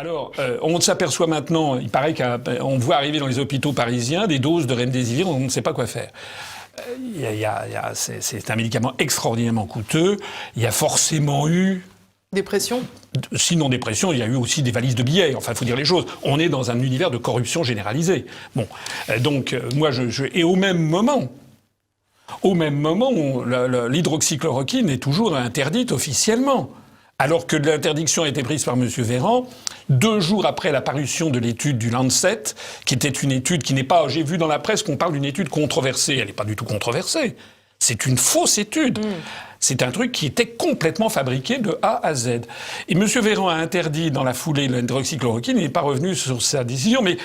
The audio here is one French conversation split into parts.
Alors, on s'aperçoit maintenant, il paraît qu'on voit arriver dans les hôpitaux parisiens des doses de remdesivir, on ne sait pas quoi faire. C'est un médicament extraordinairement coûteux. Il y a forcément eu... Dépression ? Sinon dépression, il y a eu aussi des valises de billets. Enfin, il faut dire les choses. On est dans un univers de corruption généralisée. Bon, donc moi, et au même moment, l'hydroxychloroquine est toujours interdite officiellement. Alors que l'interdiction a été prise par M. Véran 2 jours après la parution de l'étude du Lancet, qui était une étude qui n'est pas... J'ai vu dans la presse qu'on parle d'une étude controversée. Elle n'est pas du tout controversée. C'est une fausse étude. C'est un truc qui était complètement fabriqué de A à Z. Et M. Véran a interdit dans la foulée l'hydroxychloroquine. Il n'est pas revenu sur sa décision, mais...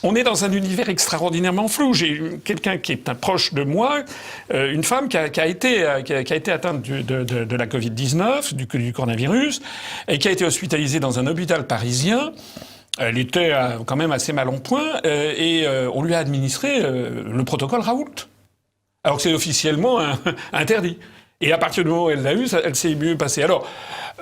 On est dans un univers extraordinairement flou. J'ai quelqu'un qui est un proche de moi, une femme qui a été atteinte de la Covid-19, du coronavirus, et qui a été hospitalisée dans un hôpital parisien. Elle était quand même assez mal en point, et on lui a administré le protocole Raoult. Alors que c'est officiellement interdit. Et à partir du moment où elle l'a eu, elle s'est mieux passée. Alors,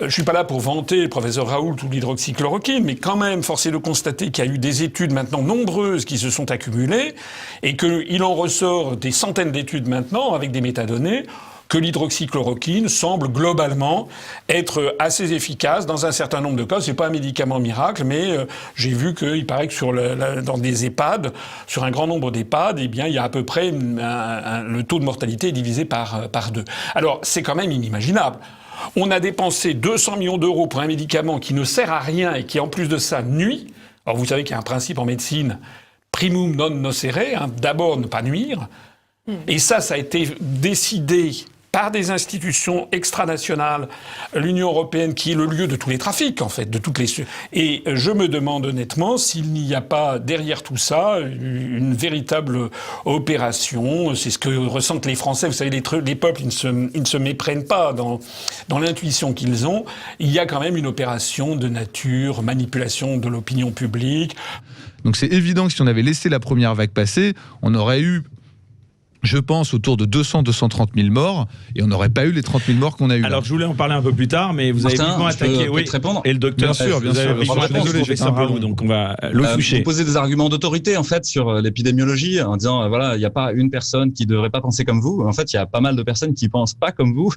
je suis pas là pour vanter le professeur Raoult ou l'hydroxychloroquine, mais quand même, force est de constater qu'il y a eu des études maintenant nombreuses qui se sont accumulées, et qu'il en ressort des centaines d'études maintenant, avec des métadonnées, que l'hydroxychloroquine semble globalement être assez efficace dans un certain nombre de cas. C'est pas un médicament miracle, mais j'ai vu qu'il paraît que dans des EHPAD, sur un grand nombre d'EHPAD, eh bien, il y a à peu près le taux de mortalité est divisé par 2. Alors, c'est quand même inimaginable. On a dépensé 200 millions d'euros pour un médicament qui ne sert à rien et qui, en plus de ça, nuit. Alors, vous savez qu'il y a un principe en médecine, primum non nocere, d'abord ne pas nuire. Et ça a été décidé par des institutions extranationales, l'Union européenne qui est le lieu de tous les trafics, en fait, de toutes les... Et je me demande honnêtement s'il n'y a pas derrière tout ça une véritable opération. C'est ce que ressentent les Français. Vous savez, les peuples, ils ne se méprennent pas dans l'intuition qu'ils ont. Il y a quand même une opération de nature, manipulation de l'opinion publique. Donc c'est évident que si on avait laissé la première vague passer, on aurait eu, je pense, autour de 200-230 000 morts, et on n'aurait pas eu les 30 000 morts qu'on a eu. Alors, je voulais en parler un peu plus tard, mais vous avez vivement attaqué. Oui, et le docteur, bien sûr. Désolé, j'étais un peu long, donc on va le toucher. Vous posez des arguments d'autorité, en fait, sur l'épidémiologie, en disant, voilà, il n'y a pas une personne qui devrait pas penser comme vous. En fait, il y a pas mal de personnes qui pensent pas comme vous.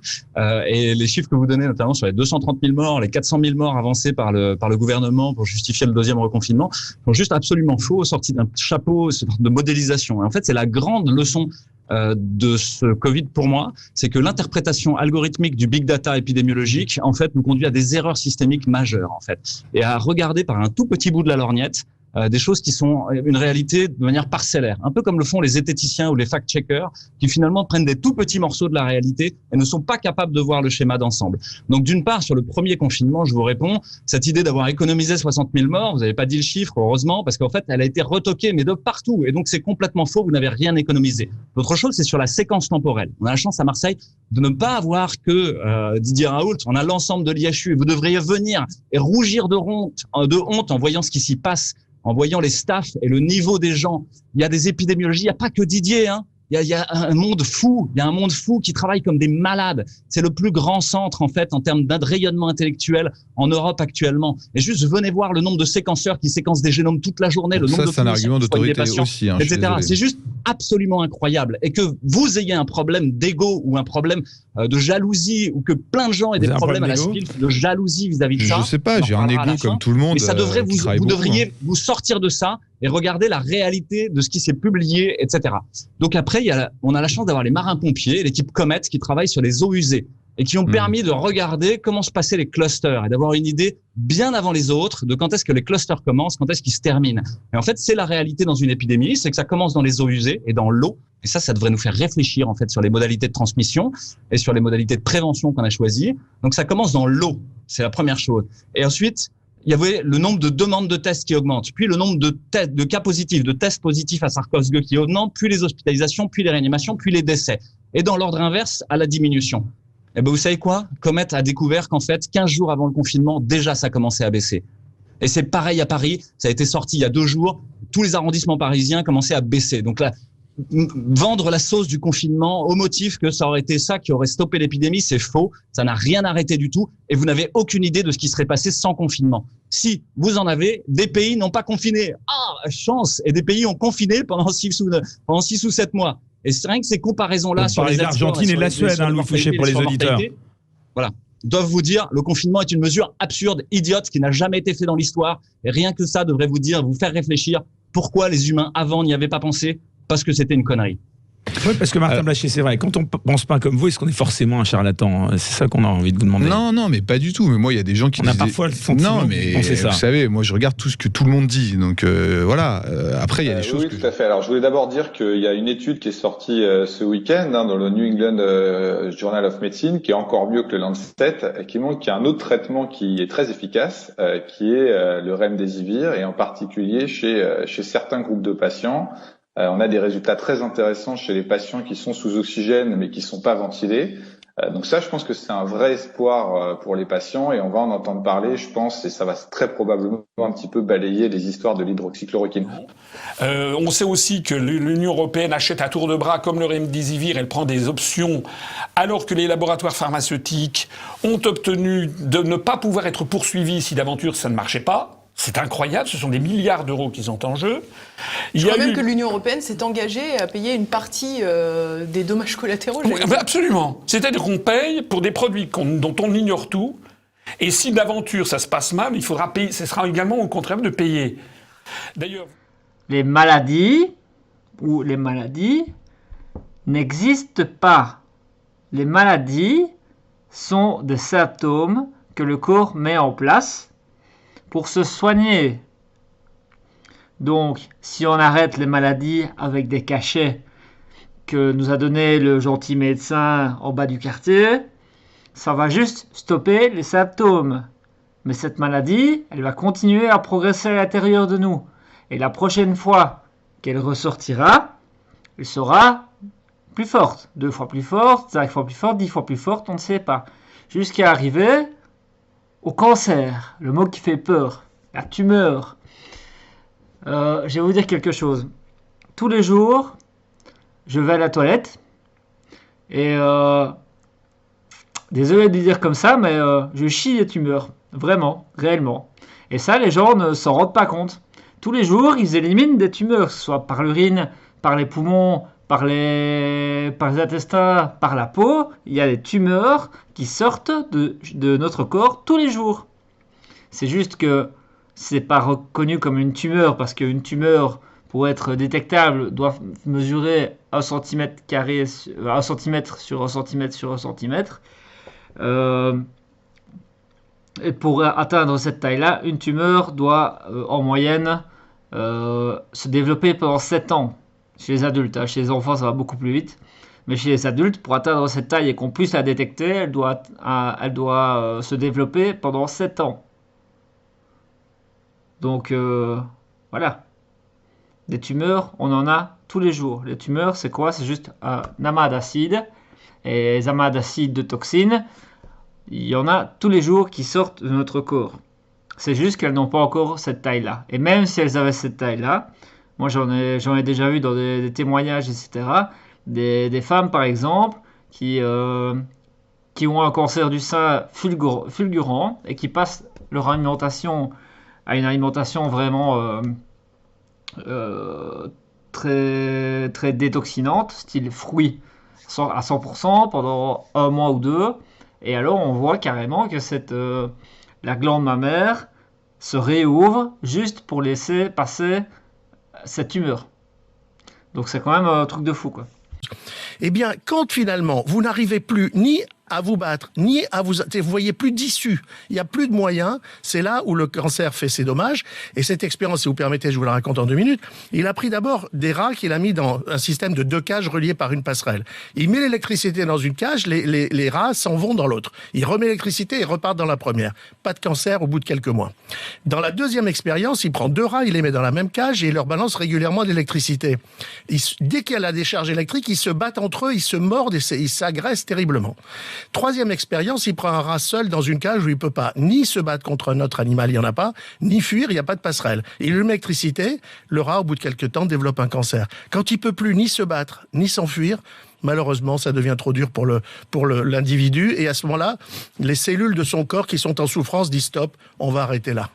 Et les chiffres que vous donnez, notamment sur les 230 000 morts, les 400 000 morts avancés par le gouvernement pour justifier le deuxième reconfinement, sont juste absolument faux, sortis d'un chapeau de modélisation. Et en fait, c'est la grande leçon de ce Covid pour moi, c'est que l'interprétation algorithmique du big data épidémiologique, en fait, nous conduit à des erreurs systémiques majeures, en fait, et à regarder par un tout petit bout de la lorgnette des choses qui sont une réalité de manière parcellaire, un peu comme le font les zététiciens ou les fact-checkers, qui finalement prennent des tout petits morceaux de la réalité et ne sont pas capables de voir le schéma d'ensemble. Donc d'une part, sur le premier confinement, je vous réponds, cette idée d'avoir économisé 60 000 morts, vous n'avez pas dit le chiffre, heureusement, parce qu'en fait, elle a été retoquée, mais de partout, et donc c'est complètement faux, vous n'avez rien économisé. L'autre chose, c'est sur la séquence temporelle. On a la chance à Marseille de ne pas avoir que Didier Raoult, on a l'ensemble de l'IHU, et vous devriez venir et rougir de honte en voyant ce qui s'y passe, en voyant les staffs et le niveau des gens. Il y a des épidémiologies, il n'y a pas que Didier, hein. Il y a un monde fou, il y a un monde fou qui travaille comme des malades. C'est le plus grand centre, en fait, en termes d'un rayonnement intellectuel en Europe actuellement. Et juste, venez voir le nombre de séquenceurs qui séquencent des génomes toute la journée, le nombre de c'est un argument d'autorité aussi, hein, etc. C'est juste absolument incroyable. Et que vous ayez un problème d'ego ou un problème de jalousie, ou que plein de gens aient des problèmes à la SPILF de jalousie vis-à-vis de ça. Je sais pas, j'ai un ego comme tout le monde. Mais ça devrait vous devriez vous sortir de ça et regarder la réalité de ce qui s'est publié, etc. Donc après, on a la chance d'avoir les marins-pompiers, l'équipe Comet, qui travaille sur les eaux usées et qui ont permis de regarder comment se passaient les clusters et d'avoir une idée bien avant les autres de quand est-ce que les clusters commencent, quand est-ce qu'ils se terminent. Et en fait, c'est la réalité dans une épidémie, c'est que ça commence dans les eaux usées et dans l'eau. Et ça devrait nous faire réfléchir en fait sur les modalités de transmission et sur les modalités de prévention qu'on a choisies. Donc ça commence dans l'eau, c'est la première chose. Et ensuite, il y avait le nombre de demandes de tests qui augmente, puis le nombre de cas positifs, de tests positifs à SARS-CoV-2 qui augmente, puis les hospitalisations, puis les réanimations, puis les décès. Et dans l'ordre inverse, à la diminution. Et ben vous savez quoi ? Comet a découvert qu'en fait, 15 jours avant le confinement, déjà ça commençait à baisser. Et c'est pareil à Paris, ça a été sorti il y a 2 jours, tous les arrondissements parisiens commençaient à baisser. Donc là, vendre la sauce du confinement au motif que ça aurait été ça qui aurait stoppé l'épidémie, c'est faux. Ça n'a rien arrêté du tout et vous n'avez aucune idée de ce qui serait passé sans confinement. Si vous en avez, des pays n'ont pas confiné. Ah, chance! Et des pays ont confiné pendant 6 ou 7 mois. Et c'est rien que ces comparaisons-là sur les l'Argentine et de la Suède, Louis Fouché, pour les auditeurs. Voilà. Doivent vous dire, le confinement est une mesure absurde, idiote, qui n'a jamais été faite dans l'histoire. Et rien que ça devrait vous faire réfléchir pourquoi les humains avant n'y avaient pas pensé, parce que c'était une connerie. Oui, parce que Martin Blachier, c'est vrai, quand on pense pas comme vous, est-ce qu'on est forcément un charlatan? C'est ça qu'on a envie de vous demander. Non, mais pas du tout. Mais moi, il y a des gens qui a parfois le sentiment de penser ça. Vous savez, moi, je regarde tout ce que tout le monde dit. Donc voilà. Après, il y a des choses. Oui, tout à fait. Alors, je voulais d'abord dire qu'il y a une étude qui est sortie ce week-end dans le New England Journal of Medicine, qui est encore mieux que le Lancet, qui montre qu'il y a un autre traitement qui est très efficace, qui est le remdesivir, et en particulier chez certains groupes de patients. On a des résultats très intéressants chez les patients qui sont sous oxygène mais qui sont pas ventilés. Donc ça, je pense que c'est un vrai espoir pour les patients et on va en entendre parler, je pense, et ça va très probablement un petit peu balayer les histoires de l'hydroxychloroquine. On sait aussi que l'Union européenne achète à tour de bras, comme le remdesivir, elle prend des options, alors que les laboratoires pharmaceutiques ont obtenu de ne pas pouvoir être poursuivis si d'aventure ça ne marchait pas. C'est incroyable, ce sont des milliards d'euros qui sont en jeu. Je crois même que l'Union européenne s'est engagée à payer une partie des dommages collatéraux. Oui, absolument. C'est-à-dire qu'on paye pour des produits dont on ignore tout, et si d'aventure ça se passe mal, il faudra payer. Ce sera également au contraire de payer. D'ailleurs, les maladies n'existent pas. Les maladies sont des symptômes que le corps met en place pour se soigner. Donc, si on arrête les maladies avec des cachets que nous a donné le gentil médecin en bas du quartier, ça va juste stopper les symptômes. Mais cette maladie, elle va continuer à progresser à l'intérieur de nous. Et la prochaine fois qu'elle ressortira, elle sera plus forte. 2 fois plus forte, 5 fois plus forte, 10 fois plus forte, on ne sait pas. Jusqu'à arriver au cancer, le mot qui fait peur, la tumeur. Je vais vous dire quelque chose. Tous les jours, je vais à la toilette et désolé de dire comme ça, mais je chie des tumeurs, vraiment, réellement. Et ça, les gens ne s'en rendent pas compte. Tous les jours, ils éliminent des tumeurs, que ce soit par l'urine, par les poumons, par les intestins, par la peau. Il y a des tumeurs qui sortent de notre corps tous les jours. C'est juste que c'est pas reconnu comme une tumeur parce qu'une tumeur, pour être détectable, doit mesurer 1 cm sur 1 cm sur 1 cm. Et pour atteindre cette taille-là, une tumeur doit en moyenne se développer pendant 7 ans. Chez les adultes, chez les enfants ça va beaucoup plus vite, mais chez les adultes, pour atteindre cette taille et qu'on puisse la détecter, elle doit se développer pendant 7 ans. Donc voilà, des tumeurs, on en a tous les jours. Les tumeurs, c'est quoi? C'est juste un amas d'acide, et les amas d'acide de toxines, il y en a tous les jours qui sortent de notre corps. C'est juste qu'elles n'ont pas encore cette taille-là. Et même si elles avaient cette taille-là, moi, j'en ai déjà vu dans des témoignages, etc. Des femmes, par exemple, qui ont un cancer du sein fulgurant et qui passent leur alimentation à une alimentation vraiment très, très détoxinante, style fruits à 100% pendant 1 mois ou 2. Et alors, on voit carrément que la glande mammaire se réouvre juste pour laisser passer cette tumeur. Donc c'est quand même un truc de fou, quoi. Eh bien, quand finalement vous n'arrivez plus ni à vous battre, ni à vous voyez plus d'issue, il n'y a plus de moyens, c'est là où le cancer fait ses dommages. Et cette expérience, si vous permettez, je vous la raconte en 2 minutes. Il a pris d'abord des rats qu'il a mis dans un système de 2 cages reliées par une passerelle. Il met l'électricité dans une cage, les rats s'en vont dans l'autre. Il remet l'électricité et repartent dans la première. Pas de cancer au bout de quelques mois. Dans la deuxième expérience, il prend 2 rats, il les met dans la même cage et il leur balance régulièrement de l'électricité. Dès qu'il y a la décharge électrique, ils se battent entre eux, ils se mordent et ils s'agressent terriblement. Troisième expérience, il prend un rat seul dans une cage où il peut pas ni se battre contre un autre animal, il y en a pas, ni fuir, il y a pas de passerelle. Il lui met l'électricité, le rat, au bout de quelques temps, développe un cancer. Quand il peut plus ni se battre, ni s'enfuir, malheureusement, ça devient trop dur pour l'individu. Et à ce moment-là, les cellules de son corps qui sont en souffrance disent stop, on va arrêter là.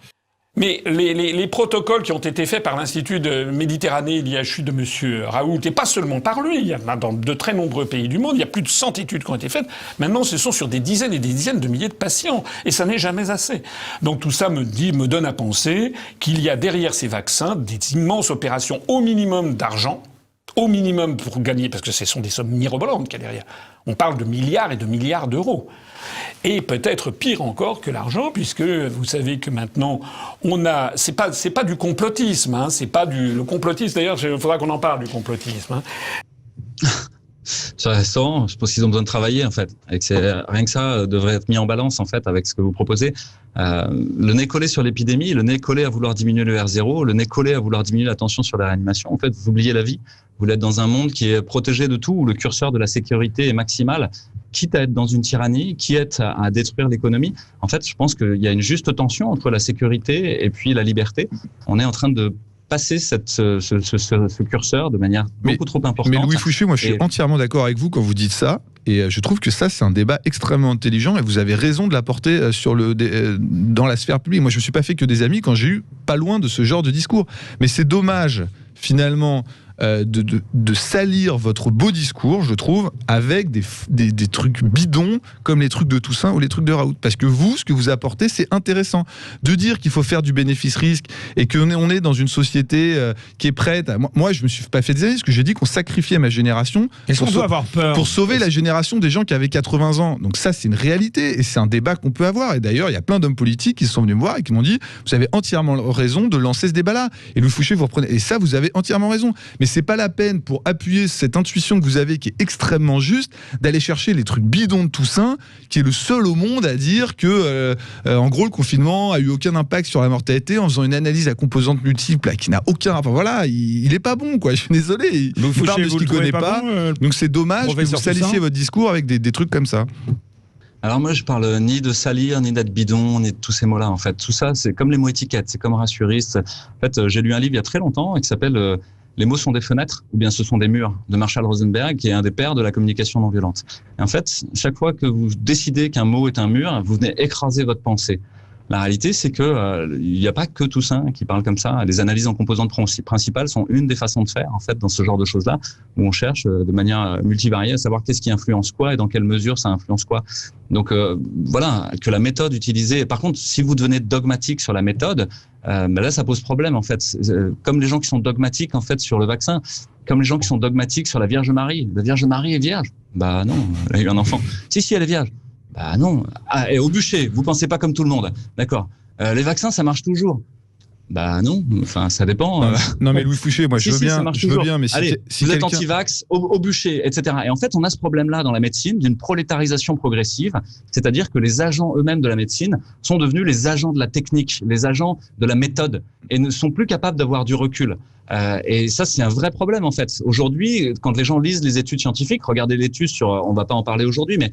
Mais les protocoles qui ont été faits par l'Institut de Méditerranée, l'IHU de M. Raoult, et pas seulement par lui, il y en a dans de très nombreux pays du monde, il y a plus de 100 études qui ont été faites. Maintenant, ce sont sur des dizaines et des dizaines de milliers de patients. Et ça n'est jamais assez. Donc tout ça me donne à penser qu'il y a derrière ces vaccins des immenses opérations au minimum d'argent, au minimum pour gagner, parce que ce sont des sommes mirobolantes qu'il y a derrière. On parle de milliards et de milliards d'euros. Et peut-être pire encore que l'argent, puisque vous savez que maintenant, c'est pas du complotisme, hein, c'est pas le complotisme. D'ailleurs, il faudra qu'on en parle du complotisme. Hein. Sur restaurant, je pense qu'ils ont besoin de travailler en fait. Rien que ça devrait être mis en balance en fait avec ce que vous proposez. Le nez collé sur l'épidémie, le nez collé à vouloir diminuer le R0, le nez collé à vouloir diminuer la tension sur la réanimation. En fait, vous oubliez la vie. Vous êtes dans un monde qui est protégé de tout, où le curseur de la sécurité est maximal, quitte à être dans une tyrannie, quitte à détruire l'économie. En fait, je pense qu'il y a une juste tension entre la sécurité et puis la liberté. On est en train de passer ce curseur de manière beaucoup trop importante. Mais Louis Fouché, moi je suis entièrement d'accord avec vous quand vous dites ça, et je trouve que ça c'est un débat extrêmement intelligent, et vous avez raison de l'apporter dans la sphère publique. Moi je me suis pas fait que des amis quand j'ai eu pas loin de ce genre de discours, mais c'est dommage finalement de salir votre beau discours, je trouve, avec des trucs bidons comme les trucs de Toussaint ou les trucs de Raoult. Parce que vous, ce que vous apportez, c'est intéressant. De dire qu'il faut faire du bénéfice-risque et qu'on est dans une société qui est prête à... Moi, je me suis pas fait des amis, parce que j'ai dit qu'on sacrifiait ma génération pour sauver la génération des gens qui avaient 80 ans. Donc ça, c'est une réalité et c'est un débat qu'on peut avoir. Et d'ailleurs, il y a plein d'hommes politiques qui sont venus me voir et qui m'ont dit « Vous avez entièrement raison de lancer ce débat-là. » Et Louis Fouché, vous reprenez... Et ça, vous avez entièrement raison. Mais c'est pas la peine, pour appuyer cette intuition que vous avez qui est extrêmement juste, d'aller chercher les trucs bidons de Toussaint, qui est le seul au monde à dire que en gros le confinement a eu aucun impact sur la mortalité, en faisant une analyse à composantes multiples là, qui n'a aucun... Enfin voilà, il est pas bon quoi, je suis désolé, il parle de ce qu'il connaît pas, donc c'est dommage que vous salissiez votre discours avec des trucs comme ça. Alors moi, je parle ni de salir, ni d'être bidon, ni de tous ces mots-là. En fait, tout ça, c'est comme les mots étiquettes, c'est comme rassuriste. En fait, j'ai lu un livre il y a très longtemps qui s'appelle Les mots sont des fenêtres ou bien ce sont des murs de Marshall Rosenberg, qui est un des pères de la communication non violente. Et en fait, chaque fois que vous décidez qu'un mot est un mur, vous venez écraser votre pensée. La réalité, c'est que il n'y a pas que Toussaint qui parle comme ça. Les analyses en composantes principales sont une des façons de faire, en fait, dans ce genre de choses-là, où on cherche de manière multivariée à savoir qu'est-ce qui influence quoi et dans quelle mesure ça influence quoi. Donc voilà, que la méthode utilisée... Par contre, si vous devenez dogmatique sur la méthode, là, ça pose problème, en fait. Comme les gens qui sont dogmatiques, en fait, sur le vaccin, comme les gens qui sont dogmatiques sur la Vierge Marie. La Vierge Marie est vierge? Bah non, elle a eu un enfant. Si, elle est vierge. Bah non. Ah, et au bûcher, vous pensez pas comme tout le monde. D'accord. Les vaccins, ça marche toujours. Bah non, enfin ça dépend. Non mais Louis Fouché, moi je veux bien, mais si vous êtes anti-vax, au bûcher, etc. Et en fait, on a ce problème-là dans la médecine d'une prolétarisation progressive, c'est-à-dire que les agents eux-mêmes de la médecine sont devenus les agents de la technique, les agents de la méthode, et ne sont plus capables d'avoir du recul. Et ça, c'est un vrai problème en fait. Aujourd'hui, quand les gens lisent les études scientifiques, regardez l'étude sur, on va pas en parler aujourd'hui, mais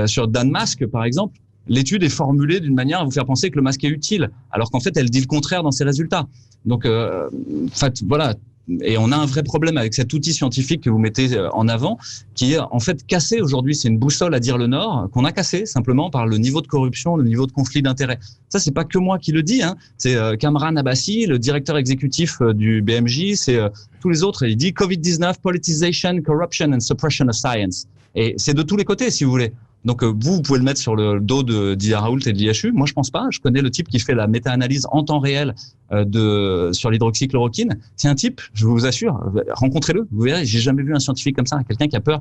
sur Dan Masque par exemple. L'étude est formulée d'une manière à vous faire penser que le masque est utile, alors qu'en fait, elle dit le contraire dans ses résultats. Donc, en fait, voilà. Et on a un vrai problème avec cet outil scientifique que vous mettez en avant, qui est en fait cassé aujourd'hui. C'est une boussole à dire le Nord qu'on a cassé simplement par le niveau de corruption, le niveau de conflit d'intérêts. Ça, c'est pas que moi qui le dis, hein. C'est Kamran Abbasi, le directeur exécutif du BMJ, c'est tous les autres. Il dit Covid-19, politicization, corruption and suppression of science. Et c'est de tous les côtés, si vous voulez. Donc vous pouvez le mettre sur le dos de Didier Raoult et de l'IHU. Moi, je pense pas. Je connais le type qui fait la méta-analyse en temps réel sur l'hydroxychloroquine. C'est un type, je vous assure, rencontrez-le. Vous verrez, j'ai jamais vu un scientifique comme ça, quelqu'un qui a peur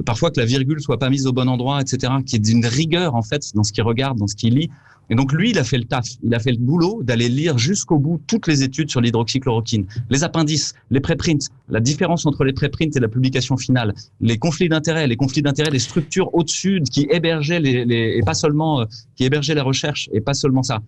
parfois que la virgule soit pas mise au bon endroit, etc., qui est d'une rigueur en fait dans ce qu'il regarde, dans ce qu'il lit. Et donc lui, il a fait le taf, il a fait le boulot d'aller lire jusqu'au bout toutes les études sur l'hydroxychloroquine, les appendices, les préprints, la différence entre les préprints et la publication finale, les conflits d'intérêts des structures au-dessus qui hébergeaient et pas seulement qui hébergeaient la recherche et pas seulement ça.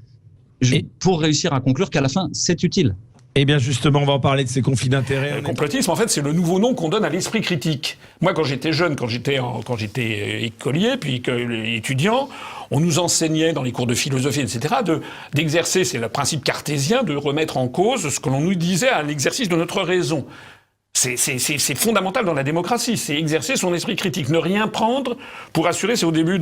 Pour réussir à conclure qu'à la fin, c'est utile. Eh bien justement, on va en parler de ces conflits d'intérêts. Le complotisme, en fait, c'est le nouveau nom qu'on donne à l'esprit critique. Moi, quand j'étais jeune, quand j'étais écolier, puis étudiant, on nous enseignait dans les cours de philosophie, etc., d'exercer, c'est le principe cartésien, de remettre en cause ce que l'on nous disait à l'exercice de notre raison. C'est fondamental dans la démocratie, c'est exercer son esprit critique, ne rien prendre pour assurer, c'est au début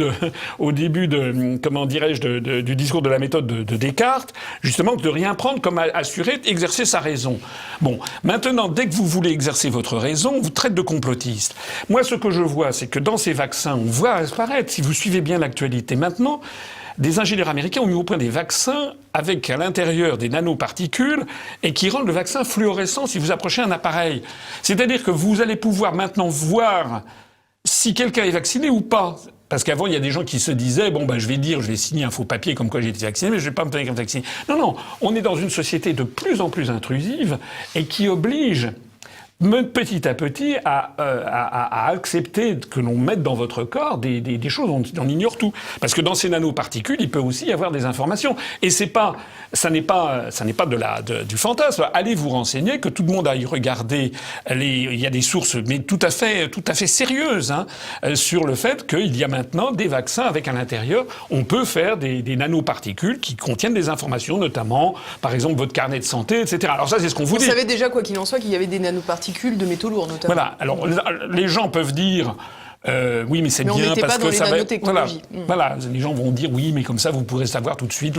comment dirais-je, du discours de la méthode de Descartes, justement, de rien prendre comme assurer, exercer sa raison. Bon, maintenant, dès que vous voulez exercer votre raison, on vous traite de complotiste. Moi, ce que je vois, c'est que dans ces vaccins, on voit apparaître, si vous suivez bien l'actualité maintenant, des ingénieurs américains ont mis au point des vaccins avec à l'intérieur des nanoparticules et qui rendent le vaccin fluorescent si vous approchez un appareil. C'est-à-dire que vous allez pouvoir maintenant voir si quelqu'un est vacciné ou pas. Parce qu'avant, il y a des gens qui se disaient, bon, je vais signer un faux papier comme quoi j'ai été vacciné, mais je vais pas me tenir comme vacciné. Non, on est dans une société de plus en plus intrusive et qui oblige petit à petit à accepter que l'on mette dans votre corps des choses dont on ignore tout. Parce que dans ces nanoparticules, il peut aussi y avoir des informations. Et ça n'est pas du fantasme. Allez vous renseigner, que tout le monde aille regarder il y a des sources, mais tout à fait sérieuses, sur le fait qu'il y a maintenant des vaccins avec à l'intérieur, on peut faire des nanoparticules qui contiennent des informations, notamment, par exemple, votre carnet de santé, etc. Alors ça, c'est ce qu'on vous dit. Vous savez déjà, quoi qu'il en soit, qu'il y avait des nanoparticules de métaux lourds, notamment. Voilà. Alors, les gens peuvent dire, oui, mais c'est bien parce que ça va. Voilà. Les gens vont dire, oui, mais comme ça, vous pourrez savoir tout de suite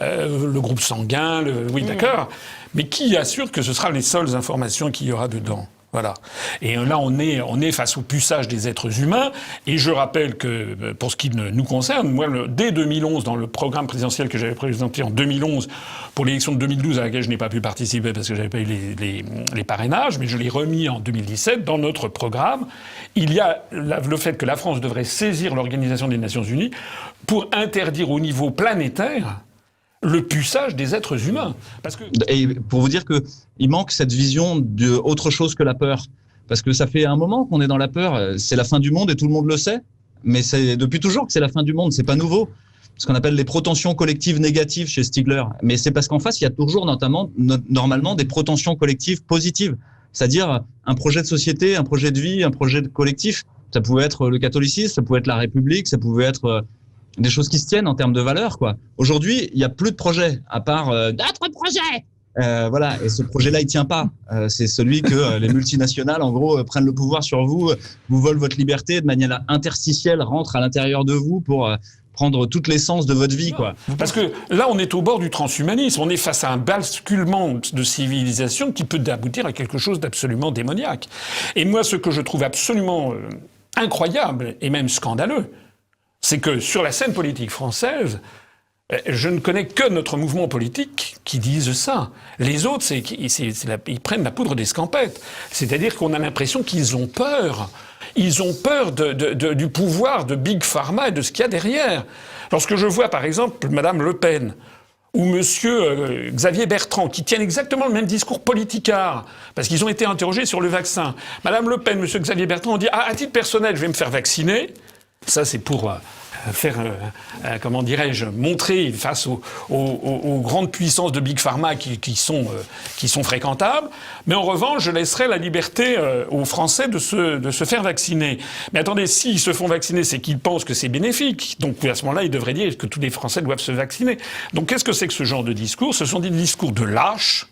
le groupe sanguin. Oui, d'accord. Mais qui assure que ce sera les seules informations qu'il y aura dedans? Voilà. Et là, on est face au puçage des êtres humains. Et je rappelle que, pour ce qui nous concerne, moi, dès 2011, dans le programme présidentiel que j'avais présenté en 2011, pour l'élection de 2012, à laquelle je n'ai pas pu participer parce que j'avais pas eu les parrainages, mais je l'ai remis en 2017, dans notre programme, il y a le fait que la France devrait saisir l'Organisation des Nations Unies pour interdire au niveau planétaire le puçage des êtres humains. Parce que... Et pour vous dire que il manque cette vision de autre chose que la peur. Parce que ça fait un moment qu'on est dans la peur. C'est la fin du monde et tout le monde le sait. Mais c'est depuis toujours que c'est la fin du monde. C'est pas nouveau. Ce qu'on appelle les protensions collectives négatives chez Stigler. Mais c'est parce qu'en face, il y a toujours normalement des protensions collectives positives. C'est-à-dire un projet de société, un projet de vie, un projet de collectif. Ça pouvait être le catholicisme, ça pouvait être la République, ça pouvait être des choses qui se tiennent en termes de valeurs, quoi. Aujourd'hui, il y a plus de projet à part d'autres projets. Voilà, et ce projet-là, il tient pas. C'est celui que les multinationales, en gros, prennent le pouvoir sur vous, vous volent votre liberté de manière interstitielle, rentrent à l'intérieur de vous pour prendre toute l'essence de votre vie, quoi. Parce que là, on est au bord du transhumanisme. On est face à un basculement de civilisation qui peut aboutir à quelque chose d'absolument démoniaque. Et moi, ce que je trouve absolument incroyable et même scandaleux, c'est que sur la scène politique française, je ne connais que notre mouvement politique qui disent ça. Les autres, ils prennent la poudre d'escampette. C'est-à-dire qu'on a l'impression qu'ils ont peur. Ils ont peur du pouvoir de Big Pharma et de ce qu'il y a derrière. Lorsque je vois, par exemple, Madame Le Pen ou Monsieur Xavier Bertrand, qui tiennent exactement le même discours politicard, parce qu'ils ont été interrogés sur le vaccin. Madame Le Pen, Monsieur Xavier Bertrand ont dit « à titre personnel, je vais me faire vacciner ». Ça, c'est pour faire, comment dirais-je, montrer face aux grandes puissances de Big Pharma qui sont fréquentables. Mais en revanche, je laisserai la liberté aux Français de se faire vacciner. Mais attendez, s'ils se font vacciner, c'est qu'ils pensent que c'est bénéfique. Donc à ce moment-là, ils devraient dire que tous les Français doivent se vacciner. Donc qu'est-ce que c'est que ce genre de discours? Ce sont des discours de lâches.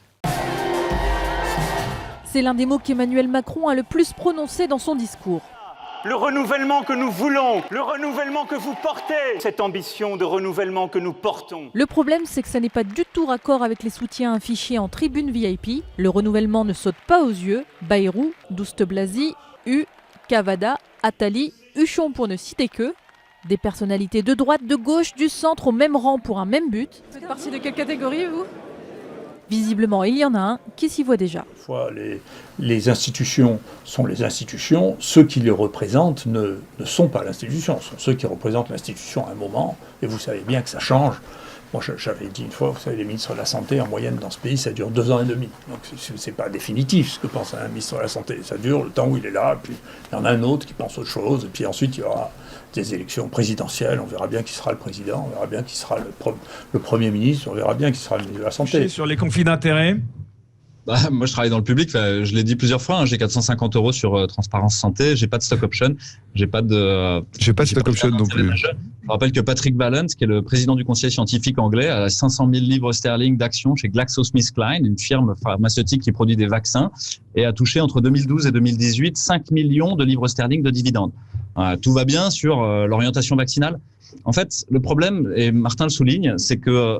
C'est l'un des mots qu'Emmanuel Macron a le plus prononcé dans son discours. Le renouvellement que nous voulons, le renouvellement que vous portez, cette ambition de renouvellement que nous portons. Le problème, c'est que ça n'est pas du tout raccord avec les soutiens affichés en tribune VIP. Le renouvellement ne saute pas aux yeux. Bayrou, Douste-Blazy, Cavada, Attali, Huchon pour ne citer que. Des personnalités de droite, de gauche, du centre au même rang pour un même but. Vous faites partie de quelle catégorie, vous ? Visiblement, il y en a un qui s'y voit déjà. Les institutions sont les institutions. Ceux qui les représentent ne sont pas l'institution. Ce sont ceux qui représentent l'institution à un moment. Et vous savez bien que ça change. Moi, j'avais dit une fois, vous savez, les ministres de la Santé, en moyenne, dans ce pays, ça dure 2 ans et demi. Donc, c'est pas définitif, ce que pense un ministre de la Santé. Ça dure le temps où il est là, puis il y en a un autre qui pense autre chose, et puis ensuite, il y aura des élections présidentielles, on verra bien qui sera le président, on verra bien qui sera le Premier ministre, on verra bien qui sera le ministre de la Santé. Sur les conflits d'intérêts, Moi, je travaille dans le public. Je l'ai dit plusieurs fois. J'ai 450 € sur Transparence Santé. J'ai pas de stock option. J'ai pas de stock option non plus. Je rappelle que Patrick Vallance, qui est le président du conseil scientifique anglais, a 500 000 livres sterling d'actions chez GlaxoSmithKline, une firme pharmaceutique qui produit des vaccins, et a touché entre 2012 et 2018 5 millions de livres sterling de dividendes. Tout va bien sur l'orientation vaccinale. En fait, le problème, et Martin le souligne, c'est que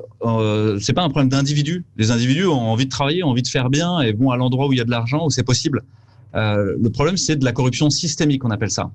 c'est pas un problème d'individus. Les individus ont envie de travailler, ont envie de faire bien et vont à l'endroit où il y a de l'argent, où c'est possible. Le problème, c'est de la corruption systémique, on appelle ça.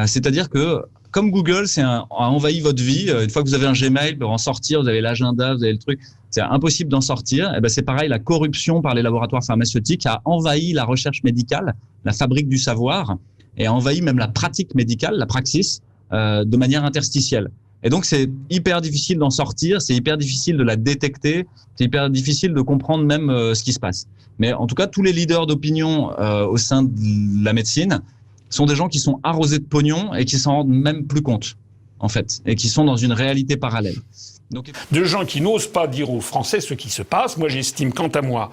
C'est-à-dire que, comme Google a envahi votre vie, une fois que vous avez un Gmail, pour en sortir, vous avez l'agenda, vous avez le truc, c'est impossible d'en sortir. Et ben c'est pareil, la corruption par les laboratoires pharmaceutiques a envahi la recherche médicale, la fabrique du savoir, et a envahi même la pratique médicale, la praxis, de manière interstitielle. Et donc, c'est hyper difficile d'en sortir, c'est hyper difficile de la détecter, c'est hyper difficile de comprendre même ce qui se passe. Mais en tout cas, tous les leaders d'opinion au sein de la médecine sont des gens qui sont arrosés de pognon et qui s'en rendent même plus compte, en fait, et qui sont dans une réalité parallèle. Donc, de gens qui n'osent pas dire aux Français ce qui se passe. Moi, j'estime, quant à moi,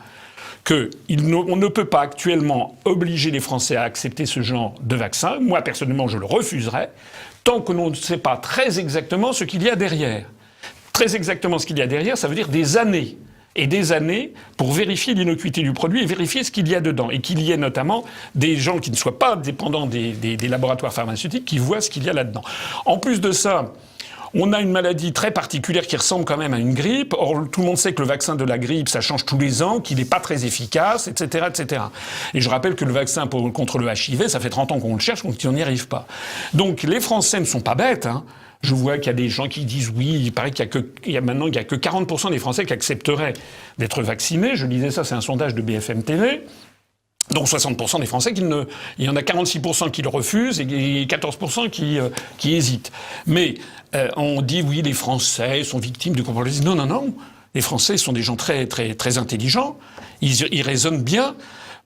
qu'on ne peut pas actuellement obliger les Français à accepter ce genre de vaccin. Moi, personnellement, je le refuserais, tant que l'on ne sait pas très exactement ce qu'il y a derrière. Très exactement ce qu'il y a derrière, ça veut dire des années et des années pour vérifier l'innocuité du produit et vérifier ce qu'il y a dedans. Et qu'il y ait notamment des gens qui ne soient pas dépendants des laboratoires pharmaceutiques qui voient ce qu'il y a là-dedans. En plus de ça, on a une maladie très particulière qui ressemble quand même à une grippe. Or, tout le monde sait que le vaccin de la grippe, ça change tous les ans, qu'il n'est pas très efficace, etc., etc. Et je rappelle que le vaccin contre le HIV, ça fait 30 ans qu'on le cherche, qu'on n'y arrive pas. Donc, les Français ne sont pas bêtes, hein. Je vois qu'il y a des gens qui disent oui, il paraît qu'il y a maintenant 40% des Français qui accepteraient d'être vaccinés. Je lisais ça, c'est un sondage de BFM TV. Donc 60% des Français il y en a 46% qui le refusent et 14% qui hésitent. Mais on dit oui, les Français sont victimes du complotiste. Non, non, non. Les Français sont des gens très, très, très intelligents. Ils raisonnent bien.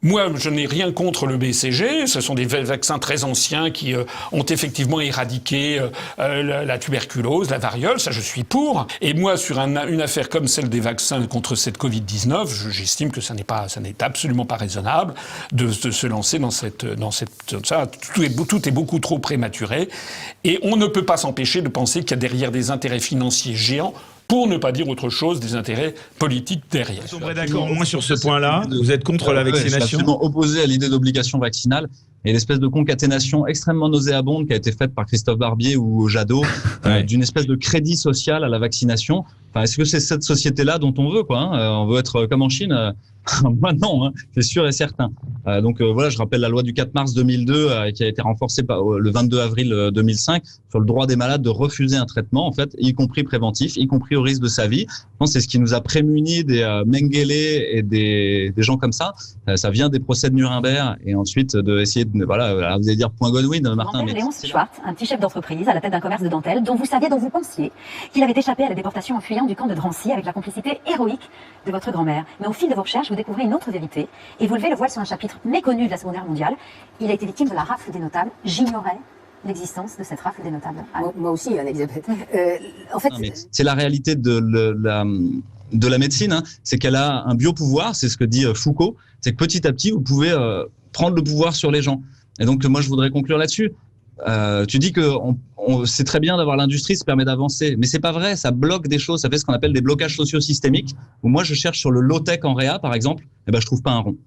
Moi, je n'ai rien contre le BCG. Ce sont des vaccins très anciens qui ont effectivement éradiqué la tuberculose, la variole. Ça, je suis pour. Et moi, sur une affaire comme celle des vaccins contre cette Covid-19, j'estime que ça n'est absolument pas raisonnable de se lancer dans cette ça. Tout est beaucoup trop prématuré. Et on ne peut pas s'empêcher de penser qu'il y a derrière des intérêts financiers géants, pour ne pas dire autre chose, des intérêts politiques derrière. Vous êtes d'accord au moins sur ce point-là? Vous êtes contre la vaccination? Je suis absolument opposé à l'idée d'obligation vaccinale et l'espèce de concaténation extrêmement nauséabonde qui a été faite par Christophe Barbier ou Jadot, d'une espèce de crédit social à la vaccination. Enfin, est-ce que c'est cette société-là dont on veut, quoi, hein? On veut être comme en Chine? Moi, non, hein, c'est sûr et certain. Donc voilà, je rappelle la loi du 4 mars 2002 qui a été renforcée le 22 avril 2005 sur le droit des malades de refuser un traitement, en fait, y compris préventif, y compris au risque de sa vie. Je pense que c'est ce qui nous a prémunis des Mengele et des gens comme ça. Ça vient des procès de Nuremberg et ensuite d'essayer de... Voilà, vous allez dire point Godwin, Martin. Mais Léonce Schwartz, un petit chef d'entreprise à la tête d'un commerce de dentelle dont vous pensiez qu'il avait échappé à la déportation en fuyant du camp de Drancy avec la complicité héroïque de votre grand-mère. Mais au fil de vos recherches, vous découvrez une autre vérité et vous levez le voile sur un chapitre méconnu de la Seconde Guerre mondiale. Il a été victime de la rafle des notables. J'ignorais l'existence de cette rafle des notables. Moi aussi, Anne-Elisabeth. En fait, c'est la réalité de la médecine, hein. C'est qu'elle a un biopouvoir, c'est ce que dit Foucault, c'est que petit à petit, vous pouvez prendre le pouvoir sur les gens. Et donc, moi, je voudrais conclure là-dessus. Tu dis que c'est très bien d'avoir l'industrie, ça permet d'avancer, mais c'est pas vrai, ça bloque des choses, ça fait ce qu'on appelle des blocages socio-systémiques, où moi je cherche sur le low-tech en réa, par exemple, et ben je trouve pas un rond.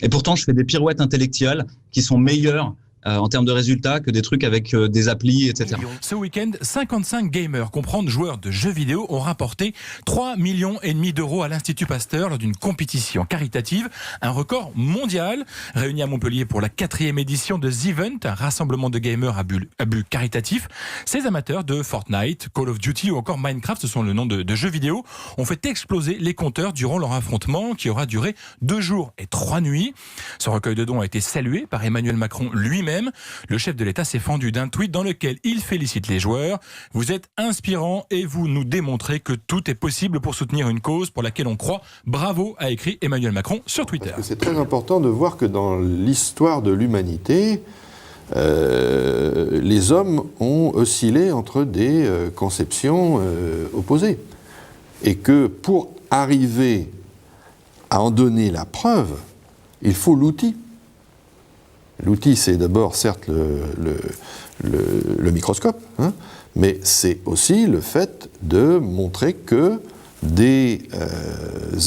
Et pourtant, je fais des pirouettes intellectuelles qui sont meilleures en termes de résultats que des trucs avec des applis, etc. Ce week-end, 55 gamers, comprendre joueurs de jeux vidéo, ont rapporté 3,5 millions d'euros à l'Institut Pasteur lors d'une compétition caritative, un record mondial. Réunis à Montpellier pour la 4e édition de The Event, un rassemblement de gamers à but caritatif, ces amateurs de Fortnite, Call of Duty ou encore Minecraft, ce sont le nom de jeux vidéo, ont fait exploser les compteurs durant leur affrontement qui aura duré 2 jours et 3 nuits. Ce recueil de dons a été salué par Emmanuel Macron lui-même. Le chef de l'État s'est fendu d'un tweet dans lequel il félicite les joueurs. Vous êtes inspirants et vous nous démontrez que tout est possible pour soutenir une cause pour laquelle on croit. Bravo, a écrit Emmanuel Macron sur Twitter. Parce que c'est très important de voir que dans l'histoire de l'humanité, les hommes ont oscillé entre des conceptions opposées. Et que pour arriver à en donner la preuve, il faut l'outil. L'outil, c'est d'abord, certes, le microscope, hein, mais c'est aussi le fait de montrer que des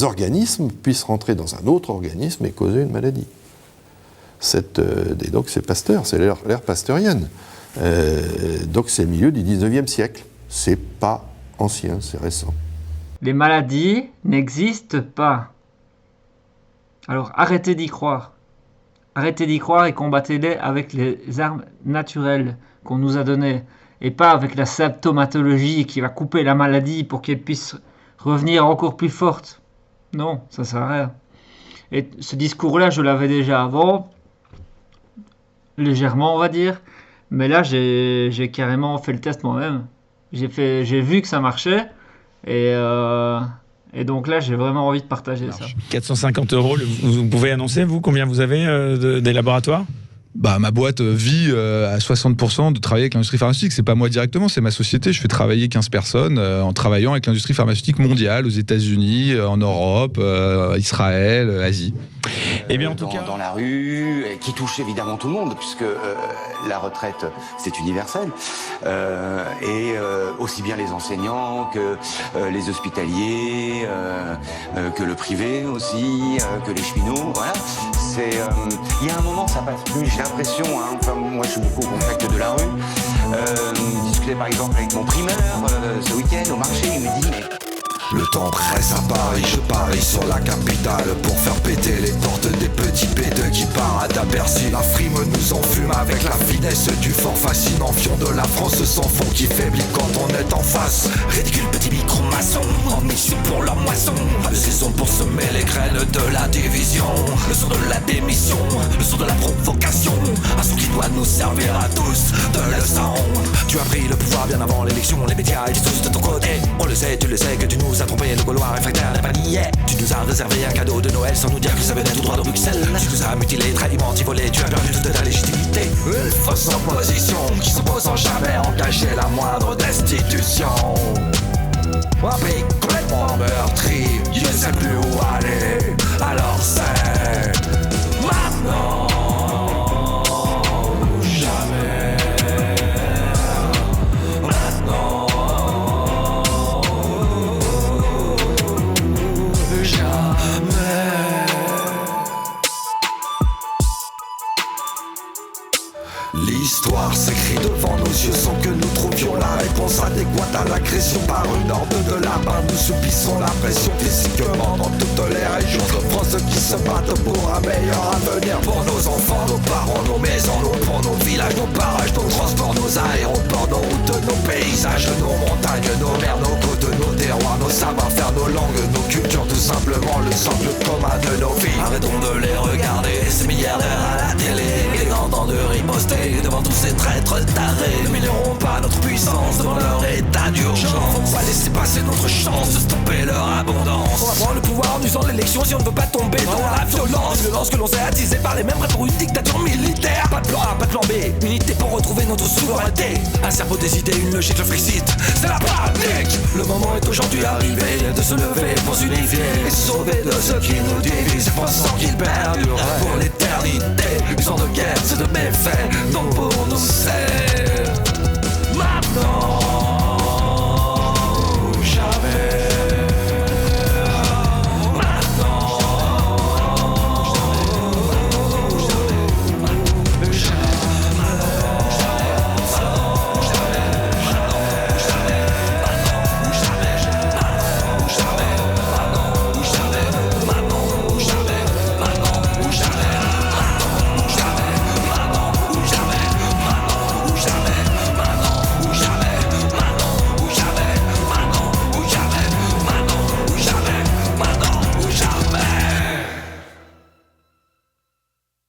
organismes puissent rentrer dans un autre organisme et causer une maladie. Et donc c'est Pasteur, c'est l'ère pasteurienne. Donc c'est le milieu du 19e siècle. C'est pas ancien, c'est récent. Les maladies n'existent pas. Alors arrêtez d'y croire. Arrêtez d'y croire et combattez-les avec les armes naturelles qu'on nous a données. Et pas avec la symptomatologie qui va couper la maladie pour qu'elle puisse revenir encore plus forte. Non, ça sert à rien. Et ce discours-là, je l'avais déjà avant, légèrement on va dire, mais là j'ai carrément fait le test moi-même. J'ai vu que ça marchait, et donc là j'ai vraiment envie de partager ça. 450 €, vous pouvez annoncer, vous, combien vous avez des laboratoires ? Bah, ma boîte vit à 60% de travailler avec l'industrie pharmaceutique. C'est pas moi directement, c'est ma société. Je fais travailler 15 personnes en travaillant avec l'industrie pharmaceutique mondiale, aux États-Unis, en Europe, Israël, Asie. Et bien en tout cas, dans la rue, qui touche évidemment tout le monde, puisque la retraite c'est universel, et aussi bien les enseignants que les hospitaliers, que le privé aussi, que les cheminots. Voilà, il y a un moment ça passe plus. J'ai l'impression, hein, enfin moi je suis beaucoup au contact de la rue. Discuter par exemple avec mon primeur ce week-end au marché, il me dit mais le temps presse à Paris, je parie sur la capitale pour faire péter les portes des petits pédeux qui paradent à Bercy. La frime nous enfume avec la finesse du fort fascinant fion de la France sans fond qui faiblit quand on est en face. Ridicule petit micro-maçon, en mission pour leur moisson. Pas de saison pour semer les graines de la division. Le son de la démission, le son de la provocation. Un son qui doit nous servir à tous de leçon. Tu as pris le pouvoir bien avant l'élection, les médias étaient tous de ton côté. On le sait, tu le sais que tu nous as trompé, le Gaulois réfractaire n'a pas nié. Tu nous as réservé un cadeau de Noël sans nous dire que ça venait tout droit de Bruxelles. Tu nous as mutilé, trahi, menti, volé, tu as perdu toute ta légitimité. Une fausse opposition qui s'oppose sans jamais engager la moindre destitution. Un pays complètement meurtri, je ne sais plus où aller. Alors c'est maintenant ou jamais. Maintenant ou jamais. L'histoire s'écrit devant nos yeux sans que nous trouvions la réponse adéquate à l'agression par une horde de lapins. Nous subissons la pression physiquement dans toutes les régions de France qui se battent pour un meilleur avenir pour nos enfants, nos parents, nos maisons, nos ponts, nos villages, nos parages, nos transports, nos aéroports, nos routes, nos paysages, nos montagnes, nos mers, nos côtes, nos terroirs, nos savoir-faire, nos langues, nos cultures, tout simplement le socle commun de nos vies. Arrêtons de les regarder, ces milliardaires à la télé, et tentant de riposter devant tous ces traîtres tarés. Ne minérons pas notre puissance devant leur état d'urgence. On va laisser passer notre chance de stopper leur abondance. On va prendre le pouvoir en usant l'élection si on ne veut pas tomber dans la violence. Violence que l'on s'est attisée par les mêmes vrais pour une dictature militaire. Pas de plan A, pas de plan B, unité pour retrouver notre souveraineté. Un cerveau des idées, une logique, le Frexit, c'est la panique. Le moment est aujourd'hui arrivé de se lever pour s'unifier et se sauver de ceux qui nous divisent, pensant qu'ils perdurent pour l'éternité. Usant de guerre, c'est de méfaits, non pour nous